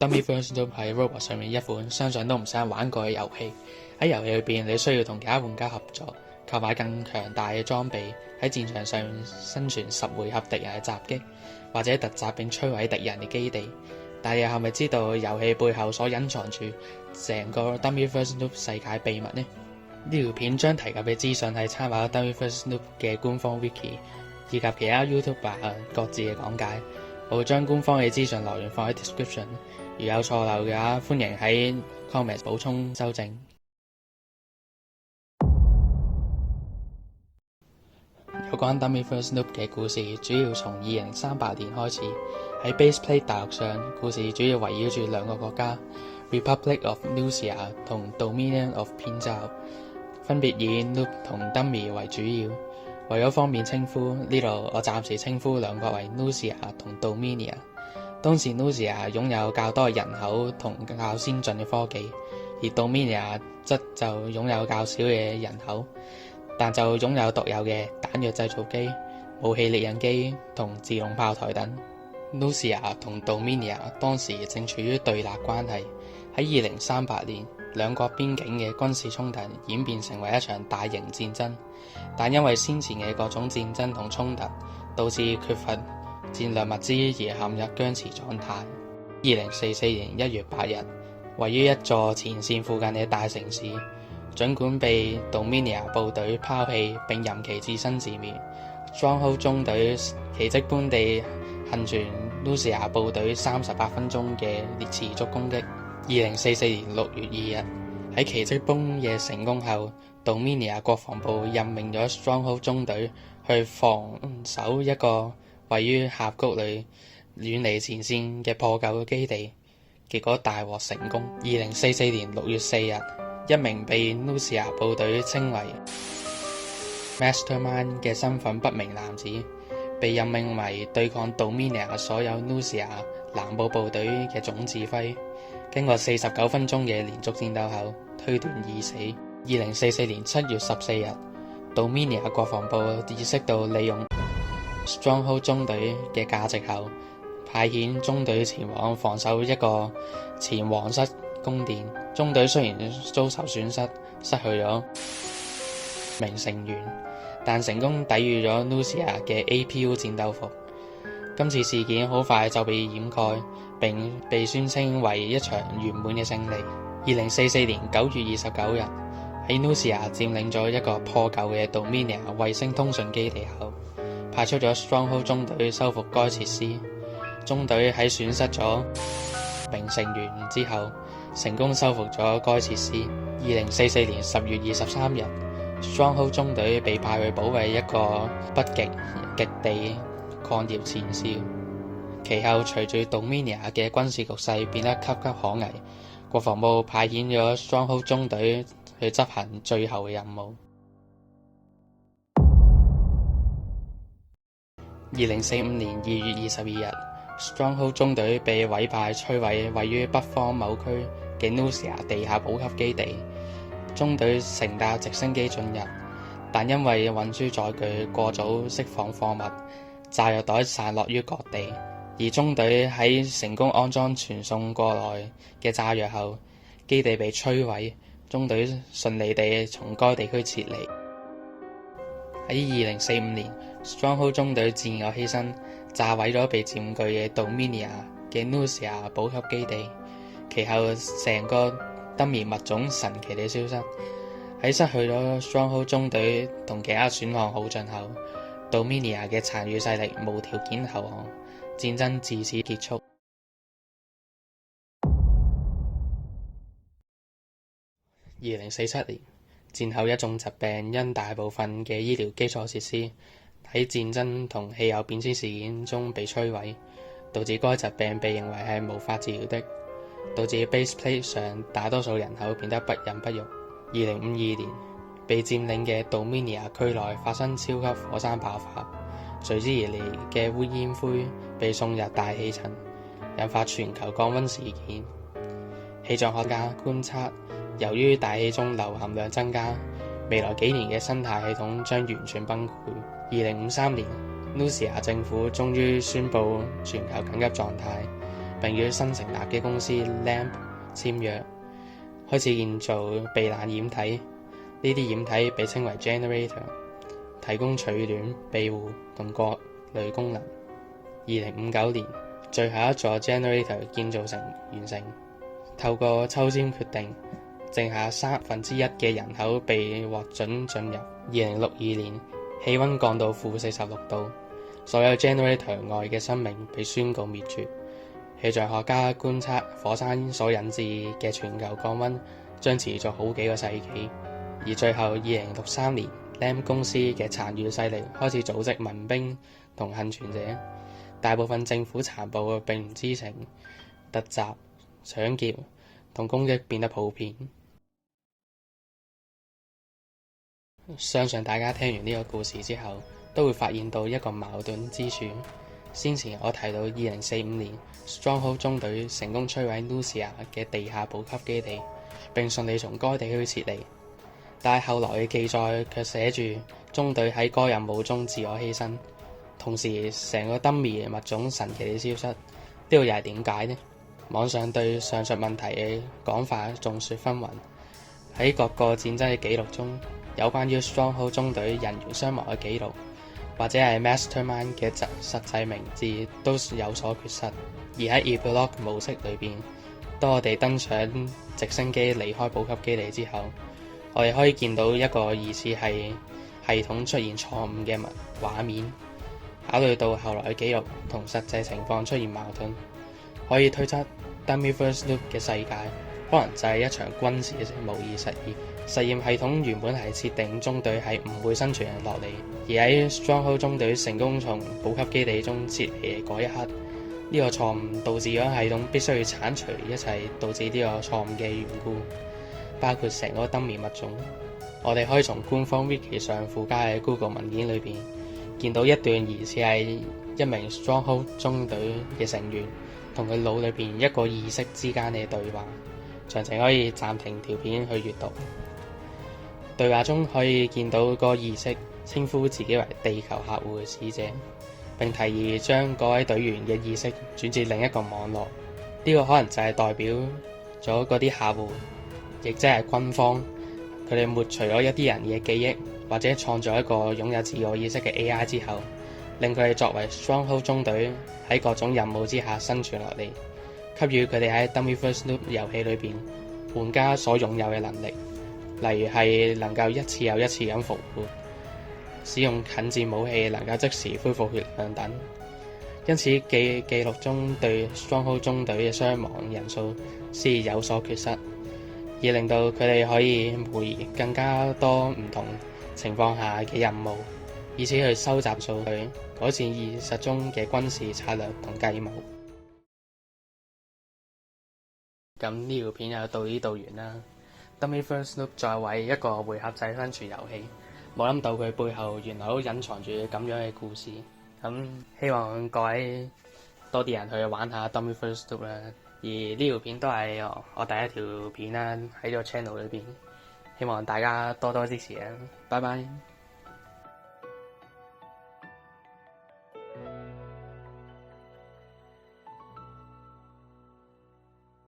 Dummy First Loop 係 Roblox 上面一款相信都唔使人玩過嘅遊戲。喺遊戲裏邊，你需要同其他玩家合作，購買更強大嘅裝備，喺戰場上生存10回合敵人嘅襲擊，或者突襲並摧毀敵人嘅基地。但你係咪知道遊戲背後所隱藏住成個 Dummy First Loop 世界秘密呢？呢條片將提及嘅資訊係參考 Dummy First Loop 嘅官方 Wiki 以及其他 YouTuber 各自嘅講解。我會將官方嘅資訊來源放喺 description， 如有錯漏嘅話，歡迎喺 comment 補充修正。有關 Dummy First Loop 嘅故事，主要從2038年開始。喺 Baseplate 大陸上，故事主要圍繞住兩個國家 Republic of Nusia 同 Dominion of Pinzao， 分別以 Loop 同 Dummy 為主要。為咗方便稱呼，呢度我暫時稱呼兩國為 Nusia 同 Dominia。當時 Nusia 擁有較多人口同較先進嘅科技，而 Dominia 則就擁有較少嘅人口，但就擁有獨有嘅彈藥製造機、武器列印機同自動炮台等。Nusia 同 Dominia 當時正處於對立關係。喺2038年，兩國邊境嘅軍事衝突演變成為一場大型戰爭，但因為先前嘅各種戰爭同衝突，導致缺乏戰略物資而陷入僵持狀態。2044年1月8日，位於一座前線附近嘅大城市，儘管被 Dominia 部隊拋棄並任其自生自滅，Stronghold 中隊奇蹟般地幸存 Nusia 部隊38分鐘嘅持續攻擊。2044年6月2日，喺奇蹟般嘅成功後， Dominia 國防部任命咗 Stronghold 中隊去防守一個位於峽谷裏遠離前線嘅破舊嘅基地，結果大獲成功。2044年6月4日，一名被 Nusia 部隊稱為 Mastermind 嘅身份不明男子，被任命為對抗 Dominia 所有 Nusia 南部部隊嘅總指揮。經過49分鐘嘅連續戰鬥後，推斷已死。2044年7月14日，Dominia 國防部意識到利用 Stronghold 中隊嘅價值後，派遣中隊前往防守一個前皇室宮殿。中隊雖然遭受損失，失去咗名成員，但成功抵禦咗 Nusia 嘅 APU 戰鬥服。今次事件好快就被掩蓋，並被宣稱為一場圓滿嘅勝利。2044年9月29日，喺 Nusia 佔領咗一個破舊嘅 Dominia 衛星通訊基地後，派出咗 Stronghold 中隊修復該設施。中隊喺損失咗名成員之後，成功修復咗該設施。2044年10月23日，Stronghold 中隊被派去保衛一個北極地礦業前線。其後隨住 Dominia 嘅軍事局勢變得岌岌可危，國防部派遣咗 Stronghold 中隊去執行最後嘅任務。2045年2月22日，Stronghold 中隊被委派摧毀位於北方某區嘅 Nusia 地下補給基地。中隊乘搭直升機進入，但因為運輸載具過早釋放貨物，炸藥袋散落於各地。而中隊喺成功安裝傳送過來嘅炸藥後，基地被摧毀，中隊順利地從該地區撤離。喺2045年，Stronghold 中隊自我犧牲，炸毀咗被佔據嘅 Dominia 嘅 Nusia 補給基地。其後成個 Dummy 物種神奇地消失。喺失去咗 Stronghold 中隊同其他選項耗盡後， Dominia 嘅殘餘勢力無條件投降，戰爭自此結束。2047年，戰後一種疾病因大部分嘅醫療基礎設施喺戰爭同氣候變遷事件中被摧毀，導致該疾病被認為係無法治療的，導致 Baseplate 上大多數人口變得不孕不育。2052年，被佔領嘅 Dominia 區內發生超級火山爆發，隨之而嚟嘅烏煙灰被送入大氣層，引發全球降溫事件。氣象學家觀測，由於大氣中硫含量增加，未來幾年嘅生態系統將完全崩潰。2053年，Nusia 政府終於宣布全球緊急狀態，並與新成立嘅公司 LAMP 簽約，開始建造避難掩體。呢啲掩體被稱為 generator， 提供取暖、庇護同各類功能。2059年，最後一座 generator 建造完成。透過抽籤決定，剩下1/3嘅人口被獲准進入。2062年，氣溫降到-46度，所有 generator 外嘅生命被宣告滅絕。氣象學家觀測火山所引致嘅全球降溫將持續好幾個世紀。而最後2063年，LAMP 公司嘅殘餘勢力開始組織民兵同倖存者。大部分政府殘暴並唔知情，突襲、搶劫同攻擊變得普遍。相信大家聽完呢個故事之後，都會發現到一個矛盾之處。先前我提到2045年 Stronghold 中隊成功摧毀 Lucia 嘅地下補給基地，並順利從該地區撤離，但係後來嘅記載卻寫住中隊喺該任務中自我犧牲，同時成個 Dummy 物種神奇地消失。呢個又係點解呢？網上對上述問題嘅講法眾說紛紜。喺各個戰爭嘅記錄中，有關於 Stronghold 中隊人員傷亡嘅記錄，或者係 Mastermind 嘅實際名字都有所缺失。而喺 Epilogue 模式裏邊，當我哋登上直升機離開補給基地之後，我哋可以見到一個疑似係系統出現錯誤嘅畫面。考慮到後來嘅記錄同實際情況出現矛盾，可以推測 Dummy-First Loop 嘅世界可能就係一場軍事嘅模擬實驗。實驗系統原本係設定中隊係唔會生存落嚟，而喺 Stronghold 中隊成功從補給基地中撤離嗰一刻，呢個錯誤導致咗系統必須要剷除一切導致呢個錯誤嘅緣故，包括成個 Dummy 物種。我哋可以從官方 Wiki 上附加嘅 Google 文件裏邊見到一段疑似係一名 Stronghold 中隊嘅成員同佢腦裏邊一個意識之間嘅對話，詳情可以暫停條片去閱讀。對話中可以見到個意識稱呼自己為地球客戶嘅使者，並提議將嗰位隊員嘅意識轉至另一個網絡。呢個可能就係代表咗嗰啲客戶，亦即係軍方，佢哋抹除咗一啲人嘅記憶，或者創造一個擁有自我意識嘅 AI 之後，令佢哋作為 Stronghold 中隊喺各種任務之下生存落嚟，給予佢哋喺 Dummy-First Loop 遊戲裏邊玩家所擁有嘅能力。例如係能夠一次又一次咁復活，使用近戰武器能夠即時恢復血量等。因此記錄中對 Stronghold 中隊嘅傷亡人數先有所缺失，而令到佢哋可以回更加多唔同情況下嘅任務，以此去收集數據，改善現實中嘅軍事策略同計謀。咁呢條片就到呢度完啦。Dummy-First Loop 作為一個回合制生存遊戲，冇諗到佢背後原來都隱藏住咁樣嘅故事。咁希望各位多啲人去玩下 Dummy-First Loop 啦。而呢條片都係我第一條片啦，喺呢個 channel 裏邊，希望大家多多支持啊！拜拜。